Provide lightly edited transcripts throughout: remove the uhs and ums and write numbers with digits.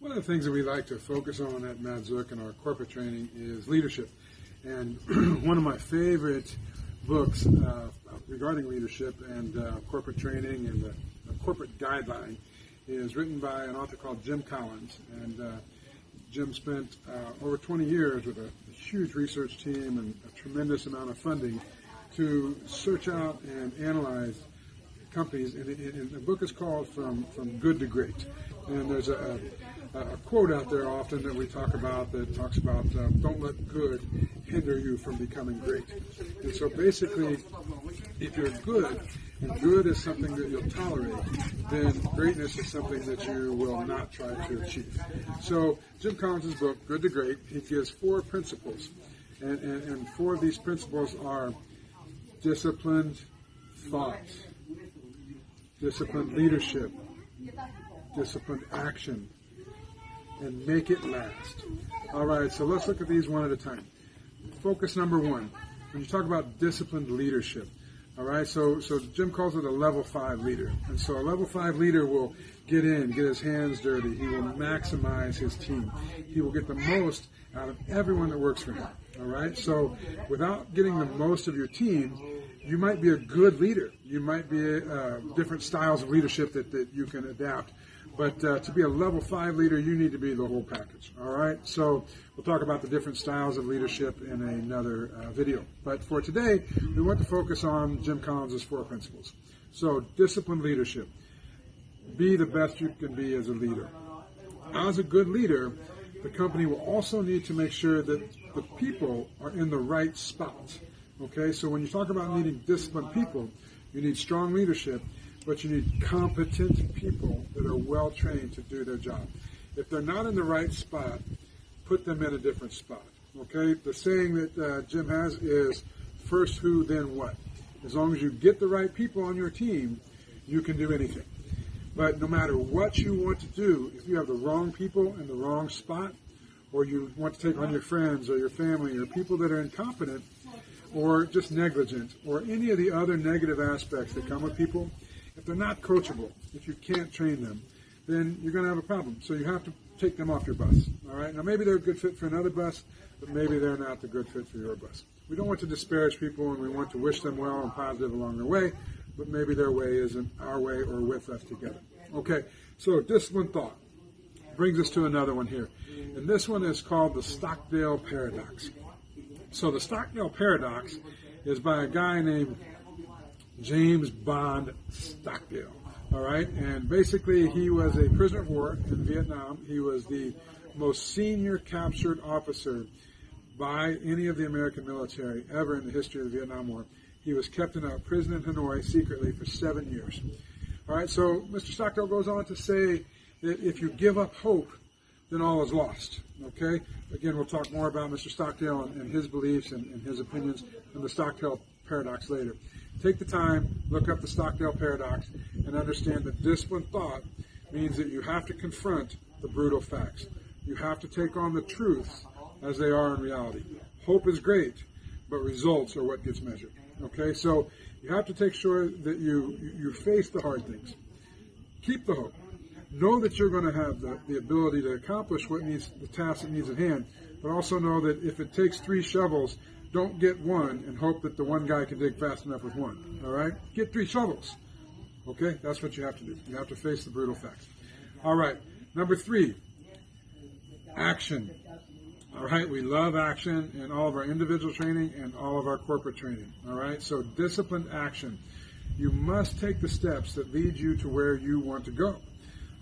One of the things that we like to focus on at MADZOOK in our corporate training is leadership. And one of my favorite books regarding leadership and corporate training and the corporate guideline is written by an author called Jim Collins. And Jim spent over 20 years with a huge research team and a tremendous amount of funding to search out and analyze companies. And the book is called From Good to Great. And there's a quote out there often that we talk about that talks about don't let good hinder you from becoming great. And so basically, if you're good, and good is something that you'll tolerate, then greatness is something that you will not try to achieve. So Jim Collins' book, Good to Great, he gives 4 principles. And 4 of these principles are disciplined thought, disciplined leadership, disciplined action, and make it last. All right, so let's look at these one at a time. Focus number 1, when you talk about disciplined leadership, all right, so Jim calls it a level 5 leader. And so a level 5 leader will get his hands dirty. He will maximize his team. He will get the most out of everyone that works for him, all right? So without getting the most of your team, you might be a good leader. You might be different styles of leadership that you can adapt. But to be a level 5 leader, you need to be the whole package, all right? So we'll talk about the different styles of leadership in another video. But for today, we want to focus on Jim Collins' 4 principles. So disciplined leadership. Be the best you can be as a leader. As a good leader, the company will also need to make sure that the people are in the right spots, okay? So when you talk about needing disciplined people, you need strong leadership, but you need competent people that are well trained to do their job. If they're not in the right spot, put them in a different spot. Okay? The saying that Jim has is first who, then what. As long as you get the right people on your team, you can do anything. But no matter what you want to do, if you have the wrong people in the wrong spot, or you want to take on your friends or your family or people that are incompetent or just negligent or any of the other negative aspects that come with people, if they're not coachable, if you can't train them, then you're going to have a problem. So you have to take them off your bus. All right? Now, maybe they're a good fit for another bus, but maybe they're not the good fit for your bus. We don't want to disparage people, and we want to wish them well and positive along their way, but maybe their way isn't our way or with us together. Okay, so disciplined thought brings us to another one here. And this one is called the Stockdale Paradox. So the Stockdale Paradox is by a guy named James Bond Stockdale, all right? And basically, he was a prisoner of war in Vietnam. He was the most senior captured officer by any of the American military ever in the history of the Vietnam War. He was kept in a prison in Hanoi secretly for 7 years. All right, so Mr. Stockdale goes on to say that if you give up hope, then all is lost, okay? Again, we'll talk more about Mr. Stockdale and his beliefs and his opinions in the Stockdale Paradox later. Take the time, look up the Stockdale Paradox, and understand that disciplined thought means that you have to confront the brutal facts. You have to take on the truths as they are in reality. Hope is great, but results are what gets measured. Okay, so you have to take sure that you face the hard things. Keep the hope. Know that you're going to have the ability to accomplish the task that needs at hand, but also know that if it takes 3 shovels, don't get 1 and hope that the one guy can dig fast enough with 1, all right? Get 3 shovels, okay? That's what you have to do. You have to face the brutal facts. All right, number 3, action. All right, we love action in all of our individual training and all of our corporate training, all right? So disciplined action. You must take the steps that lead you to where you want to go,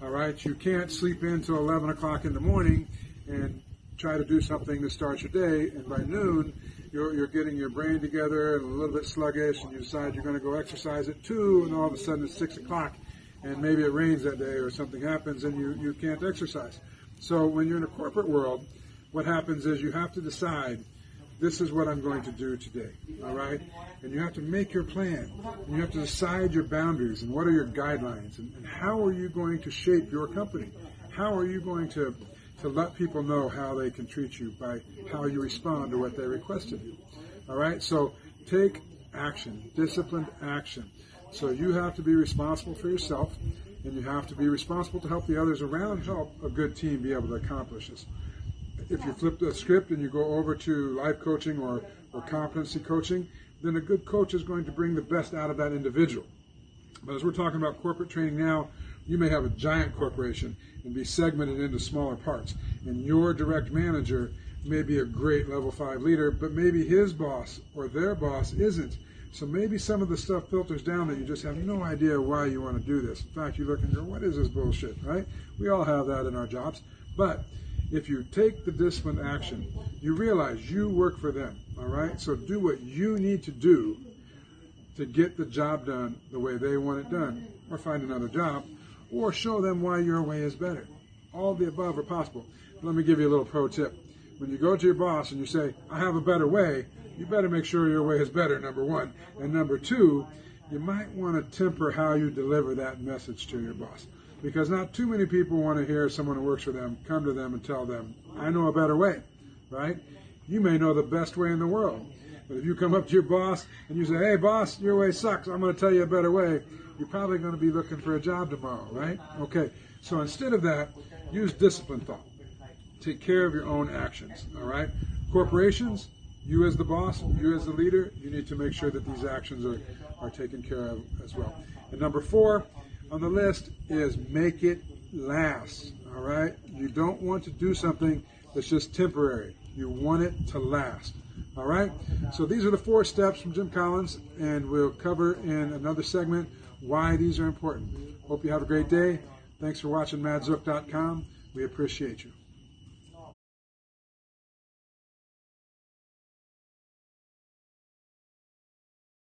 all right? You can't sleep in until 11 o'clock in the morning and try to do something to start your day, and by noon, you're getting your brain together and a little bit sluggish, and you decide you're going to go exercise at 2, and all of a sudden it's 6 o'clock, and maybe it rains that day or something happens, and you can't exercise. So when you're in a corporate world, what happens is you have to decide, this is what I'm going to do today, all right? And you have to make your plan. And you have to decide your boundaries and what are your guidelines, and how are you going to shape your company? How are you going to let people know how they can treat you by how you respond to what they request of you. All right, so take action, disciplined action. So you have to be responsible for yourself, and you have to be responsible to help the others around help a good team be able to accomplish this. If you flip the script and you go over to life coaching or competency coaching, then a good coach is going to bring the best out of that individual. But as we're talking about corporate training now, you may have a giant corporation and be segmented into smaller parts. And your direct manager may be a great level 5 leader, but maybe his boss or their boss isn't. So maybe some of the stuff filters down that you just have no idea why you want to do this. In fact, you look and go, what is this bullshit, right? We all have that in our jobs. But if you take the disciplined action, you realize you work for them, all right? So do what you need to do to get the job done the way they want it done, or find another job, or show them why your way is better. All the above are possible. Let me give you a little pro tip. When you go to your boss and you say, I have a better way, you better make sure your way is better, number one. And number two, you might want to temper how you deliver that message to your boss. Because not too many people want to hear someone who works for them come to them and tell them, I know a better way, right? You may know the best way in the world. But if you come up to your boss and you say, hey boss, your way sucks, I'm going to tell you a better way, you're probably going to be looking for a job tomorrow, right? Okay, so instead of that, use disciplined thought. Take care of your own actions, all right? Corporations, you as the boss, you as the leader, you need to make sure that these actions are taken care of as well. And number 4 on the list is make it last, all right? You don't want to do something that's just temporary. You want it to last, all right? So these are the 4 steps from Jim Collins, and we'll cover in another segment why these are important. Hope you have a great day. Thanks for watching MADZOOK.com. We appreciate you.